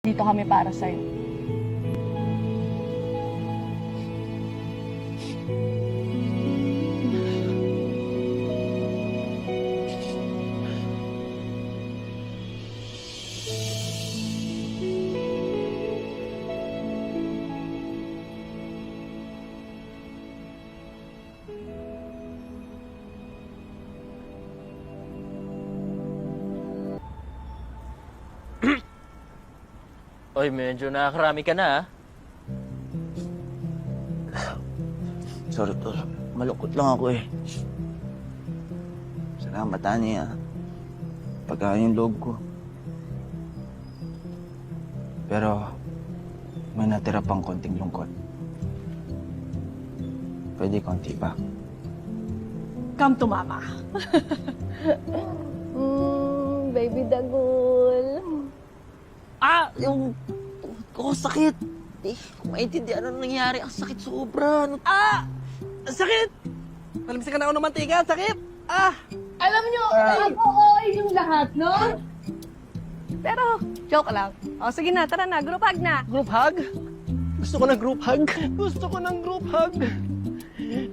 Dito kami para sa'yo. Oy, medyo nakakarami ka na, ah. Sorry, tol. Malungkot lang ako eh. Salamat, Ani, ah. Pagkain yung loob ko. Pero, may natira pang konting lungkot. Pwede konti pa. Come to mama. Baby Dagul. Ah! Yung... Ko sakit! Eh, kung maintindihan ano nangyari, ang sakit sobra. Ano... Ah! Ang sakit! Malamsi ka na ako ng mantika, ang sakit! Ah! Alam nyo, nag-OOA yung lahat, no? Pero, joke lang. O, sige na, tara na, group hug na. Group hug? Gusto ko ng group hug. Gusto ko ng group hug.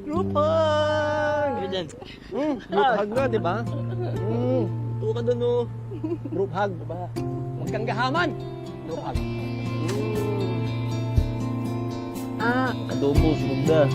Group hug! Group hug nga, di ba? Tuwa ka doon, oh. Group hug, di ba? Huwag kang gahaman. Group hug. Adobo, sunog na.